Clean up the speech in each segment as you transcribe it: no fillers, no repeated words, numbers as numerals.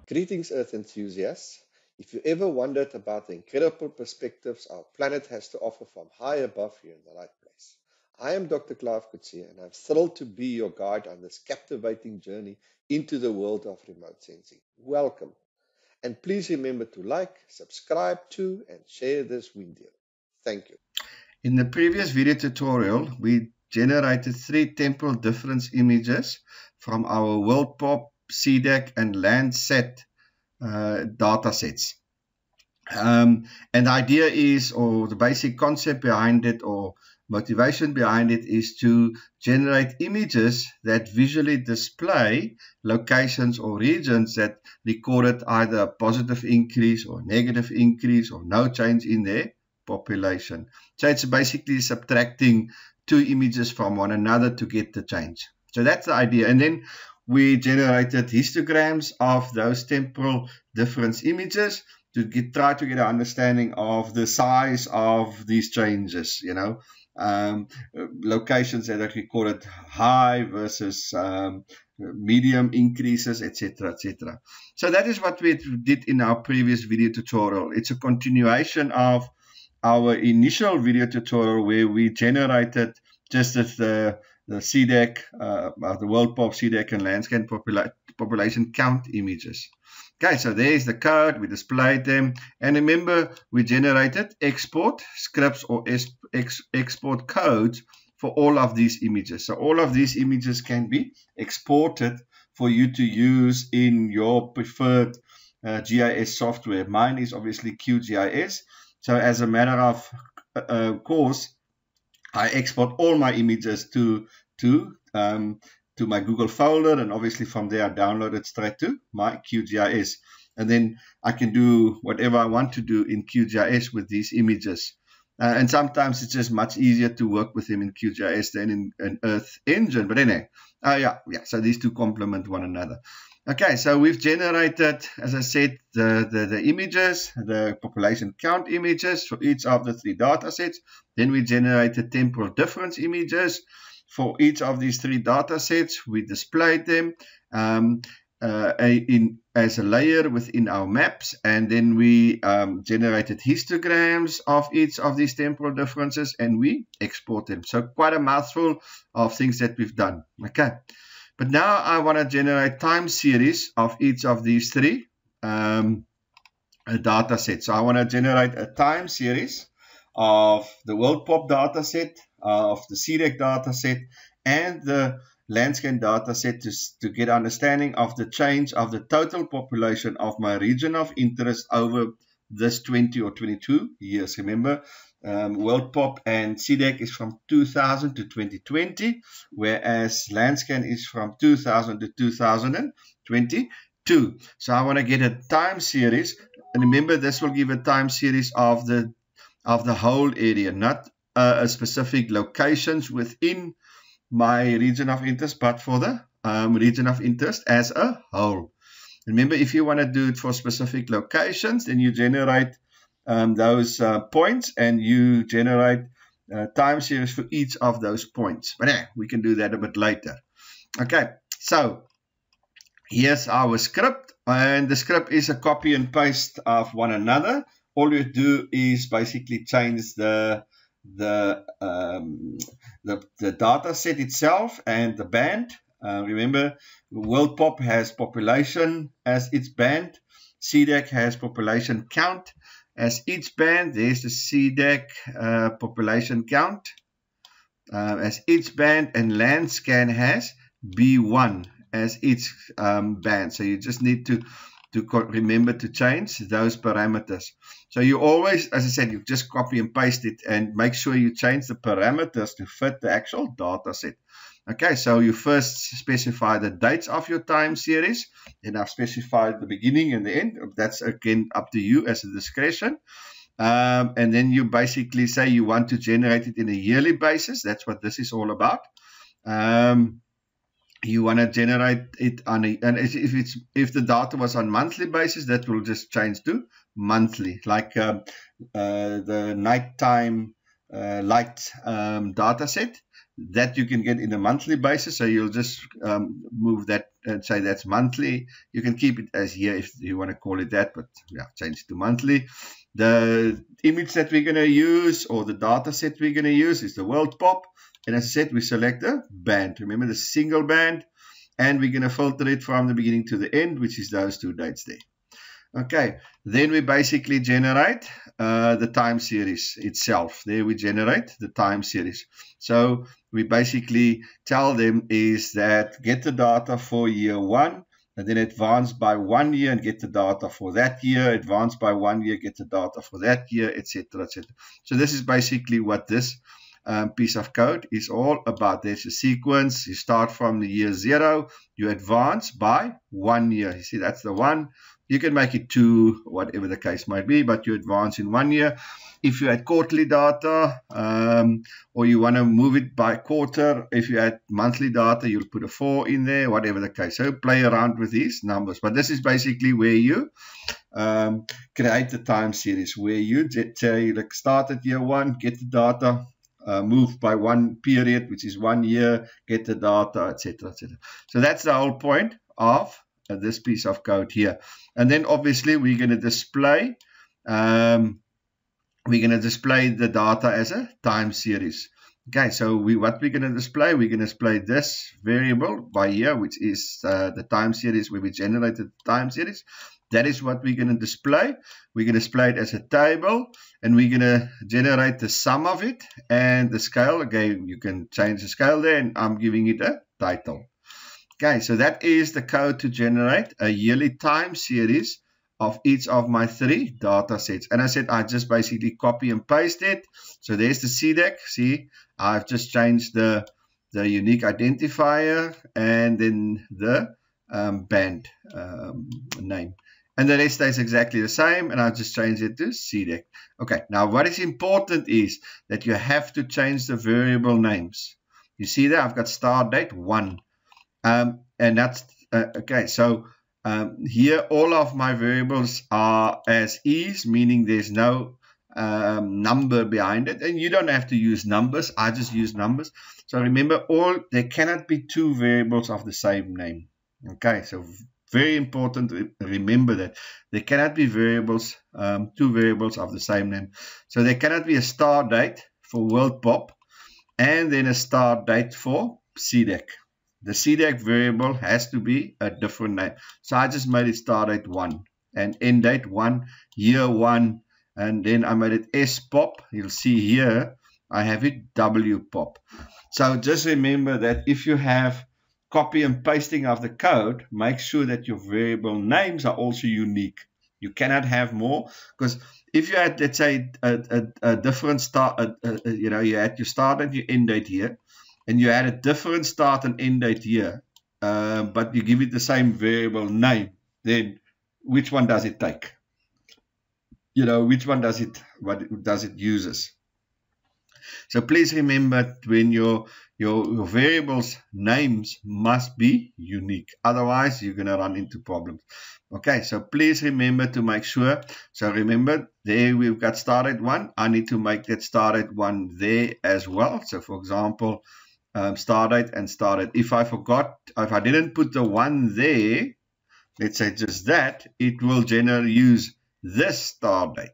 Greetings, Earth enthusiasts. If you ever wondered about the incredible perspectives our planet has to offer from high above, you're in the right place. I am Dr. Clive Coetzee, and I'm thrilled to be your guide on this captivating journey into the world of remote sensing. Welcome. And please remember to like, subscribe to, and share this video. Thank you. In the previous video tutorial, we generated 3 temporal difference images from our WorldPop, SEDAC and LandScan datasets. And the idea is, or the basic concept behind it, or motivation behind it, is to generate images that visually display locations or regions that recorded either a positive increase or negative increase or no change in their population. So it's basically subtracting 2 images from one another to get the change. So that's the idea. And then we generated histograms of those temporal difference images to try to get an understanding of the size of these changes, locations that are recorded high versus medium increases, etc., etc. So that is what we did in our previous video tutorial. It's a continuation of our initial video tutorial where we generated just as the SEDAC, the WorldPop, SEDAC and LandScan population count images. Okay, so there's the code, we displayed them, and remember we generated export scripts or export codes for all of these images. So all of these images can be exported for you to use in your preferred GIS software. Mine is obviously QGIS. So as a matter of course, I export all my images to my Google folder, and obviously from there I download it straight to my QGIS. And then I can do whatever I want to do in QGIS with these images. And sometimes it's just much easier to work with them in QGIS than in an Earth Engine. But anyway, so these two complement one another. Okay, so we've generated, as I said, the images, the population count images for each of the 3 data sets. Then we generated temporal difference images for each of these 3 data sets. We displayed them as a layer within our maps, and then we generated histograms of each of these temporal differences, and we export them. So quite a mouthful of things that we've done. Okay. But now I want to generate time series of each of these 3 data sets. So I want to generate a time series of the WorldPop data set, of the SEDAC data set, and the LandScan data set to get understanding of the change of the total population of my region of interest over this 20 or 22 years. Remember, WorldPop and SEDAC is from 2000 to 2020, whereas LandScan is from 2000 to 2022. So I want to get a time series, and remember this will give a time series of the whole area, not a specific locations within my region of interest, but for the region of interest as a whole. Remember, if you want to do it for specific locations, then you generate those points, and you generate time series for each of those points. But we can do that a bit later. Okay, so here's our script, and the script is a copy and paste of one another. All you do is basically change the data set itself and the band. Remember, WorldPop has population as its band. SEDAC has population count as each band. There's the SEDAC population count as each band, and LandScan has B1 as its band. So you just need to remember to change those parameters. So you always, as I said, you just copy and paste it, and make sure you change the parameters to fit the actual data set. Okay, so you first specify the dates of your time series. Then I've specified the beginning and the end. That's again up to you as a discretion. And then you basically say you want to generate it in a yearly basis. That's what this is all about. You want to generate it on and if the data was on monthly basis, that will just change to monthly, like the nighttime light data set. that you can get in a monthly basis. So you'll just move that and say that's monthly. You can keep it as year if you want to call it that, but yeah, change it to monthly. The image that we're going to use, or the data set we're going to use, is the WorldPop. And as I said, we select a band. Remember the single band. And we're going to filter it from the beginning to the end, which is those 2 dates there. Okay, then we basically generate the time series itself. There we generate the time series. So we basically tell them is that get the data for year 1, and then advance by 1 year and get the data for that year, advance by 1 year, get the data for that year, etc., etc. So this is basically what this piece of code is all about. There's a sequence. You start from the year 0, you advance by 1 year. You see, that's the 1. You can make it 2, whatever the case might be, but you advance in 1 year. If you had quarterly data, or you want to move it by quarter, if you had monthly data, you'll put a 4 in there, whatever the case. So play around with these numbers. But this is basically where you create the time series, where you say, like, start at year 1, get the data, move by 1 period, which is 1 year, get the data, etc., etc. So that's the whole point of this piece of code here. And then obviously we're going to display the data as a time series. Okay, so what we're going to display? We're going to display this variable by year, which is the time series where we generated the time series. That is what we're going to display. We're going to display it as a table, and we're going to generate the sum of it and the scale. Again, you can change the scale there, and I'm giving it a title. Okay, so that is the code to generate a yearly time series of each of my 3 data sets. And I said I just basically copy and paste it. So there's the SEDAC. See, I've just changed the unique identifier and then the band name. And the rest stays exactly the same, and I'll just change it to SEDAC. Okay, now what is important is that you have to change the variable names. You see there, I've got start date 1. And that's, okay, so here all of my variables are as is, meaning there's no number behind it. And you don't have to use numbers. I just use numbers. So remember, there cannot be 2 variables of the same name. Okay, so very important to remember that. There cannot be variables, 2 variables of the same name. So there cannot be a start date for WorldPop and then a start date for SEDAC. The SEDAC variable has to be a different name. So I just made it start date 1 and end date 1, year 1, and then I made it SPOP. You'll see here I have it WPOP. So just remember that if you have copy and pasting of the code, make sure that your variable names are also unique. You cannot have more, because if you had, let's say, a different start, you had your start and your end date here, and you had a different start and end date here, but you give it the same variable name, then which one does it take? Which one does it, what does it uses? So please remember, when your variables names must be unique. Otherwise, you're going to run into problems. Okay, so please remember to make sure. So remember, there we've got start date 1. I need to make that start date 1 there as well. So for example, start date and start date. If I didn't put the 1 there, let's say just that, it will generally use this start date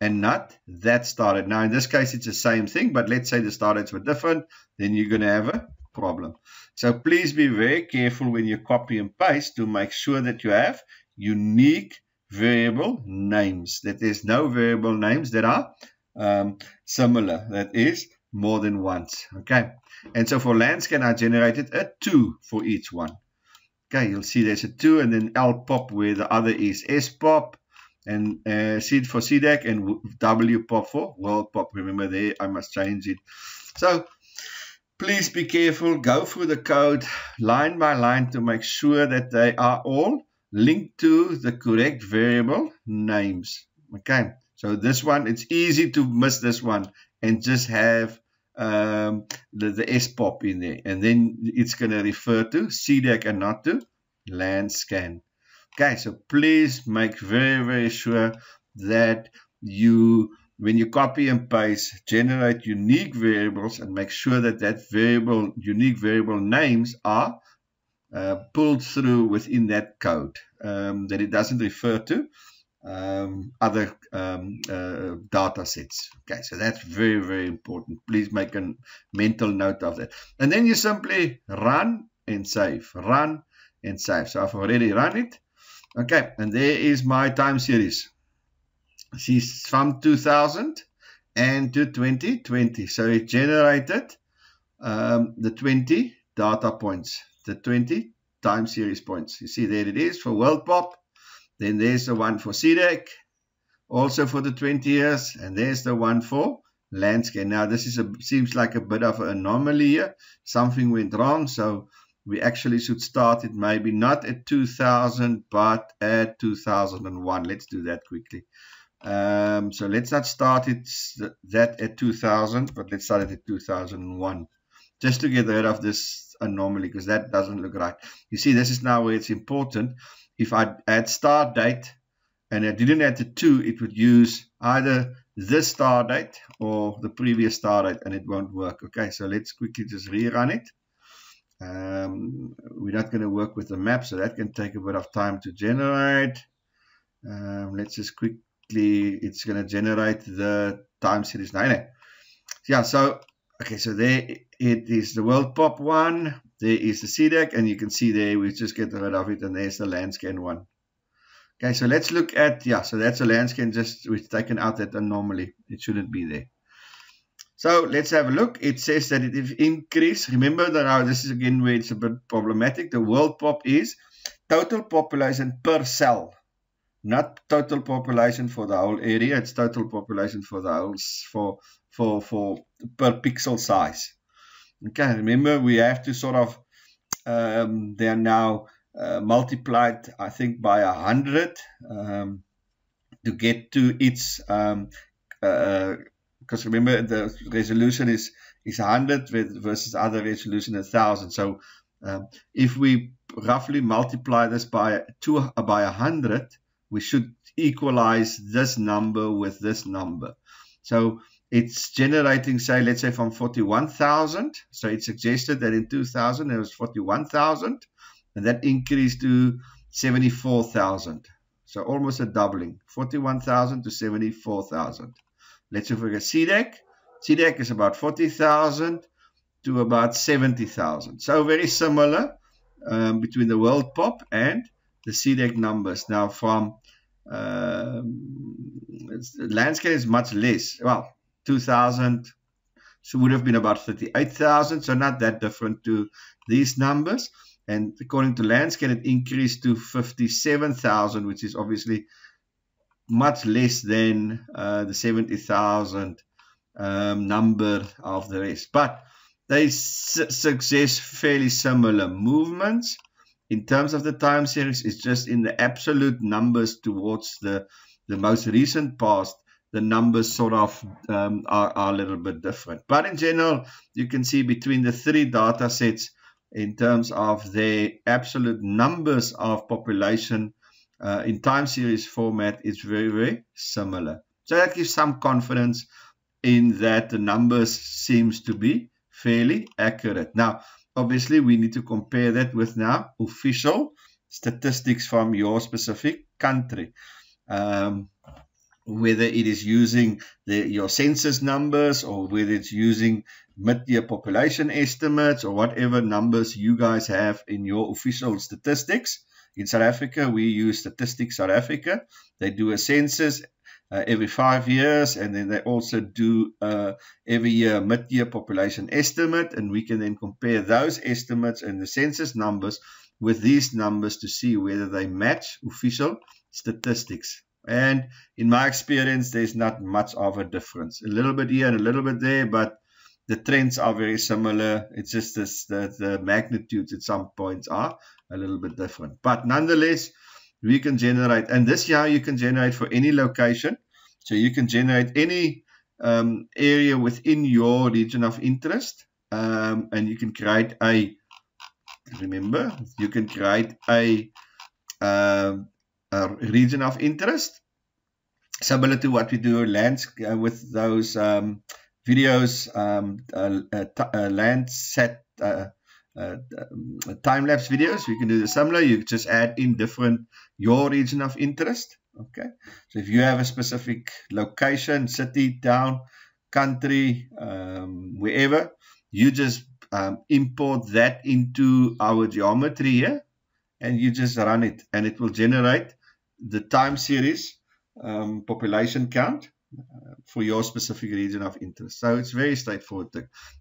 and not that start date. Now in this case it's the same thing, but let's say the start dates were different, then you're going to have a problem. So please be very careful when you copy and paste to make sure that you have unique variable names, that there's no variable names that are similar, that is more than once. Okay, and so for LandScan I generated a 2 for each one. Okay, you'll see there's a 2, and then LPOP where the other is SPOP, and SED for SEDAC, and WPOP for WorldPop. Remember there, I must change it. So please be careful, go through the code line by line to make sure that they are all linked to the correct variable names. Okay, so this one, it's easy to miss this one and just have the SPOP in there, and then it's going to refer to SEDAC and not to LandScan. Okay, so please make very, very sure that you when you copy and paste, generate unique variables and make sure that unique variable names are pulled through within that code, that it doesn't refer to other data sets. Okay, so that's very, very important. Please make a mental note of that. And then you simply run and save, run and save. So I've already run it. Okay, and there is my time series. See, from 2000 and to 2020. So it generated the 20 data points, the 20 time series points. You see, there it is for WorldPop. Then there's the one for SEDAC, also for the 20 years, and there's the one for LandScan. Now, this is seems like a bit of an anomaly here. Something went wrong, so we actually should start it maybe not at 2000, but at 2001. Let's do that quickly. So let's not start that at 2000, but let's start it at 2001, just to get rid of this anomaly, because that doesn't look right. You see, this is now where it's important. If I add start date and I didn't add the 2, it would use either this start date or the previous start date, and it won't work. Okay, so let's quickly just rerun it. We're not going to work with the map, so that can take a bit of time to generate. Let's just quickly, it's going to generate the time series 9. Yeah, so okay, so there it is, the WorldPop one. There is the SEDAC, and you can see there we just get rid of it, and there's the LandScan one. Okay, so let's look at, yeah, so that's a LandScan, just we've taken out that anomaly. It shouldn't be there. So let's have a look. It says that it is increased. Remember that now this is again where it's a bit problematic. The WorldPop is total population per cell, not total population for the whole area. It's total population for the whole, for per pixel size. Okay, remember we have to sort of, they are now multiplied, I think, by 100 to get to its, because remember the resolution is 100 versus other resolution 1000. So if we roughly multiply this by 100, we should equalize this number with this number. So it's generating, say, let's say from 41,000. So it suggested that in 2000 there was 41,000, and that increased to 74,000. So almost a doubling, 41,000 to 74,000. Let's look at SEDAC. SEDAC is about 40,000 to about 70,000. So very similar between the WorldPop and the SEDAC numbers. Now from LandScan is much less. Well, 2000 so would have been about 38,000, so not that different to these numbers. And according to LandScan, it increased to 57,000, which is obviously much less than the 70,000 number of the rest. But they suggest fairly similar movements. In terms of the time series, it's just in the absolute numbers towards the most recent past, the numbers sort of are a little bit different. But in general, you can see between the 3 data sets, in terms of their absolute numbers of population in time series format, it's very, very similar. So that gives some confidence in that the numbers seems to be fairly accurate. Now, obviously, we need to compare that with now official statistics from your specific country. Whether it is using your census numbers or whether it's using mid-year population estimates or whatever numbers you guys have in your official statistics. In South Africa, we use Statistics South Africa. They do a census every 5 years, and then they also do every year a mid-year population estimate, and we can then compare those estimates and the census numbers with these numbers to see whether they match official statistics. And in my experience, there's not much of a difference. A little bit here and a little bit there, but the trends are very similar. It's just the magnitudes at some points are a little bit different. But nonetheless, we can generate, and this year you can generate for any location. So you can generate any area within your region of interest, and you can create a, remember, you can create a region of interest, similar to what we do with those videos, LandSat time-lapse videos. We can do the similar. You just add in your region of interest. Okay, so if you have a specific location, city, town, country, wherever, you just import that into our geometry here, and you just run it, and it will generate the time series population count for your specific region of interest. So it's very straightforward.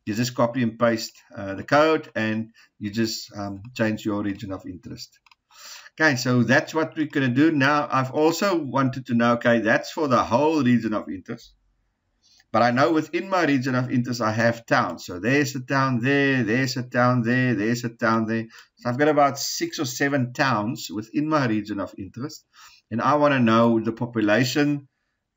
You just copy and paste the code, and you just change your region of interest. Okay, so that's what we're going to do. Now, I've also wanted to know, okay, that's for the whole region of interest. But I know within my region of interest, I have towns. So there's a town there, there's a town there, there's a town there. So I've got about 6 or 7 towns within my region of interest. And I want to know the population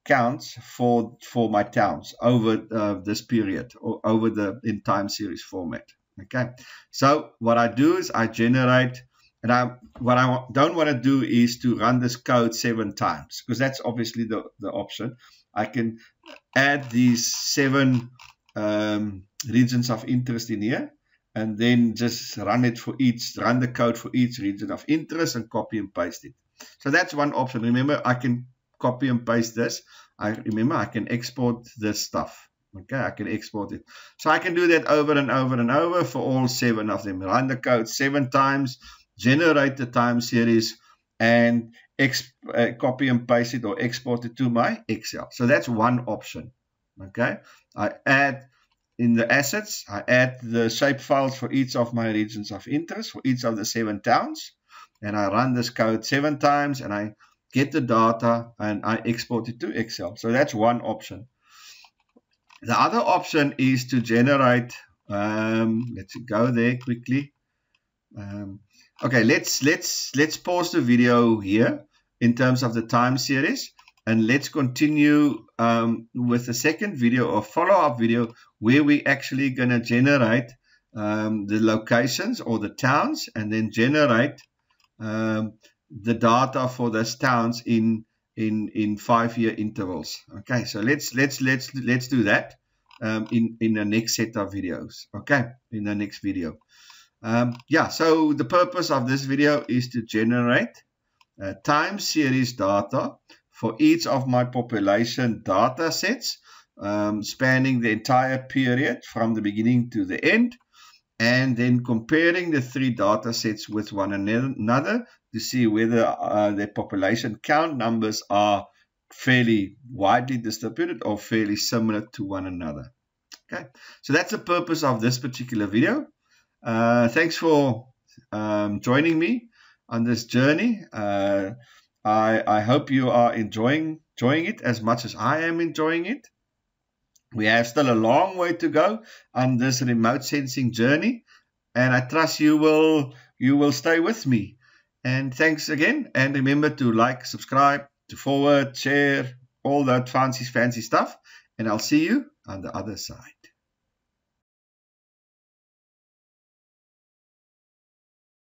counts for my towns over this period, or over in time series format. Okay, so what I do is I generate, and what I don't want to do is to run this code 7 times, because that's obviously the option. I can add these 7 regions of interest in here, and then just run the code for each region of interest and copy and paste it. So that's one option. Remember, I can copy and paste this. I can export this stuff. Okay, I can export it. So I can do that over and over and over for all 7 of them. Run the code 7 times, generate the time series, and copy and paste it or export it to my Excel. So that's one option. Okay, I add in the assets, I add the shape files for each of my regions of interest, for each of the 7 towns, and I run this code 7 times, and I get the data and I export it to Excel. So that's one option. The other option is to generate, let's go there quickly. Okay, let's pause the video here in terms of the time series, and let's continue with the second video or follow-up video where we actually going to generate the locations or the towns, and then generate the data for those towns in 5-year intervals. Okay, so let's do that in the next set of videos. Okay, in the next video. Yeah, so the purpose of this video is to generate time series data for each of my population data sets, spanning the entire period from the beginning to the end, and then comparing the 3 data sets with one another to see whether their population count numbers are fairly widely distributed or fairly similar to one another. Okay, so that's the purpose of this particular video. Thanks for joining me on this journey. I hope you are enjoying it as much as I am enjoying it. We have still a long way to go on this remote sensing journey, and I trust you will stay with me. And thanks again, and remember to like, subscribe, to forward, share, all that fancy stuff, and I'll see you on the other side.